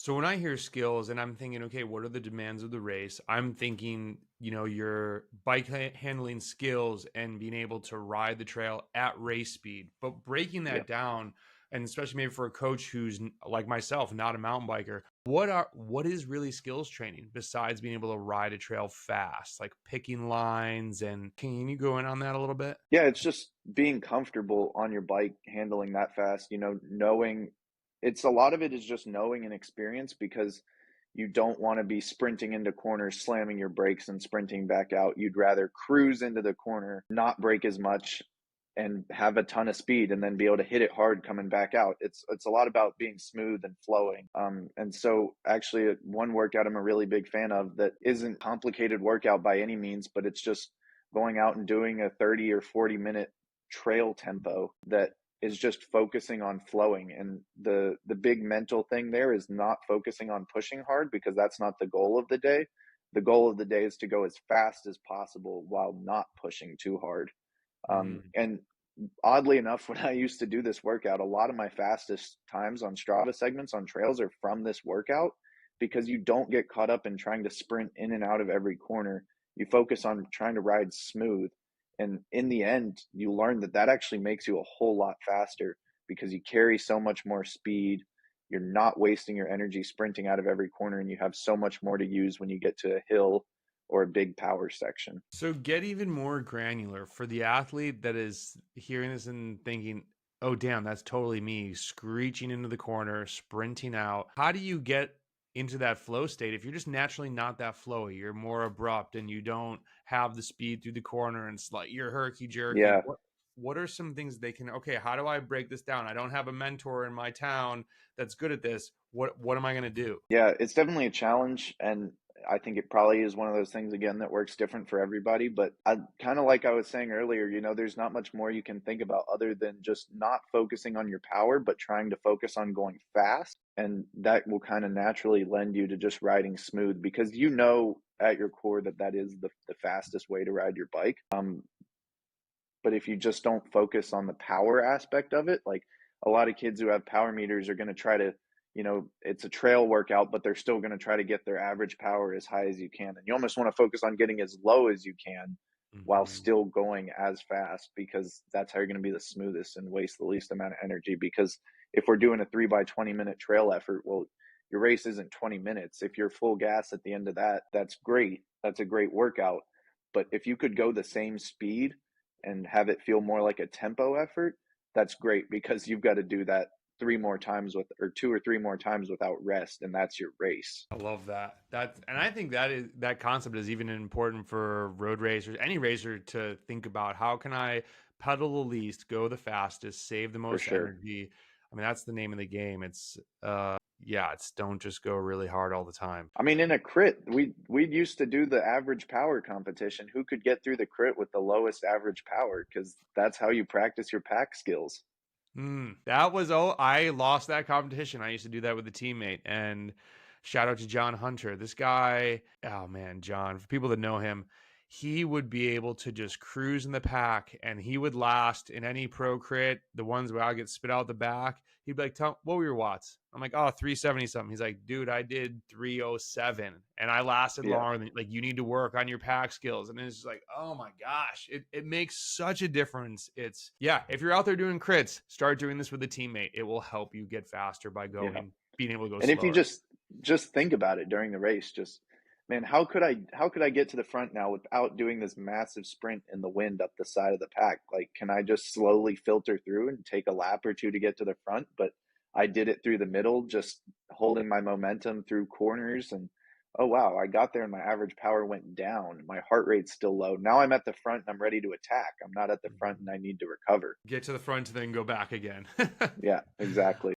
So when I hear skills and I'm thinking, okay, what are the demands of the race? I'm thinking, your bike handling skills and being able to ride the trail at race speed. But breaking Yeah. that down, and especially maybe for a coach who's like myself, not a mountain biker, what is really skills training besides being able to ride a trail fast, like picking lines? And can you go in on that a little bit? Yeah, it's just being comfortable on your bike handling that fast, knowing it's a lot of it is just knowing and experience because you don't want to be sprinting into corners, slamming your brakes and sprinting back out. You'd rather cruise into the corner, not brake as much and have a ton of speed and then be able to hit it hard coming back out. It's a lot about being smooth and flowing. And so actually one workout I'm a really big fan of that isn't complicated workout by any means, but it's just going out and doing a 30 or 40-minute trail tempo that is just focusing on flowing. And the big mental thing there is not focusing on pushing hard because that's not the goal of the day. The goal of the day is to go as fast as possible while not pushing too hard. Mm. And oddly enough, when I used to do this workout, a lot of my fastest times on Strava segments on trails are from this workout because you don't get caught up in trying to sprint in and out of every corner. You focus on trying to ride smooth. And in the end, you learn that that actually makes you a whole lot faster because you carry so much more speed. You're not wasting your energy sprinting out of every corner, and you have so much more to use when you get to a hill or a big power section. So get even more granular for the athlete that is hearing this and thinking, oh, damn, that's totally me screeching into the corner, sprinting out. How do you get into that flow state if you're just naturally not that flowy? You're more abrupt and you don't have the speed through the corner and you're herky jerky. Yeah. What are some things they can, okay, how do I break this down? I don't have a mentor in my town that's good at this. What am I going to do? Yeah, it's definitely a challenge, and I think it probably is one of those things again that works different for everybody. But I kind of like I was saying earlier, there's not much more you can think about other than just not focusing on your power, but trying to focus on going fast. And that will kind of naturally lend you to just riding smooth because at your core that that is the fastest way to ride your bike. But if you just don't focus on the power aspect of it, like a lot of kids who have power meters are going to try to, it's a trail workout, but they're still going to try to get their average power as high as you can. And you almost want to focus on getting as low as you can while Mhm. still going as fast because that's how you're going to be the smoothest and waste the least amount of energy. Because if we're doing a 3 by 20 minute trail effort, well, your race isn't 20 minutes. If you're full gas at the end of that, that's great. That's a great workout. But if you could go the same speed and have it feel more like a tempo effort, that's great because you've got to do that three more times or two or three more times without rest, and that's your race. I love that. And I think that concept is even important for road racers, any racer to think about how can I pedal the least, go the fastest, save the For most sure. energy. I mean, that's the name of the game. It's yeah, it's don't just go really hard all the time. I mean, in a crit, we used to do the average power competition. Who could get through the crit with the lowest average power? Because that's how you practice your pack skills. That was I lost that competition. I used to do that with a teammate, and shout out to John Hunter. This guy, oh man, John, for people that know him, he would be able to just cruise in the pack and he would last in any pro crit, the ones where I get spit out the back. He'd be like, what were your watts? I'm like, oh, 370 something. He's like, dude, I did 307 and I lasted Yeah. longer than like you need to work on your pack skills. And it's just like, oh my gosh, it makes such a difference. It's yeah, if you're out there doing crits, start doing this with a teammate. It will help you get faster by Yeah. being able to go And if you slower. just think about it during the race, just man, how could I get to the front now without doing this massive sprint in the wind up the side of the pack? Like, can I just slowly filter through and take a lap or two to get to the front? But I did it through the middle, just holding my momentum through corners and oh wow, I got there and my average power went down. My heart rate's still low. Now I'm at the front and I'm ready to attack. I'm not at the front Mhm. and I need to recover. Get to the front and then go back again. Yeah, exactly.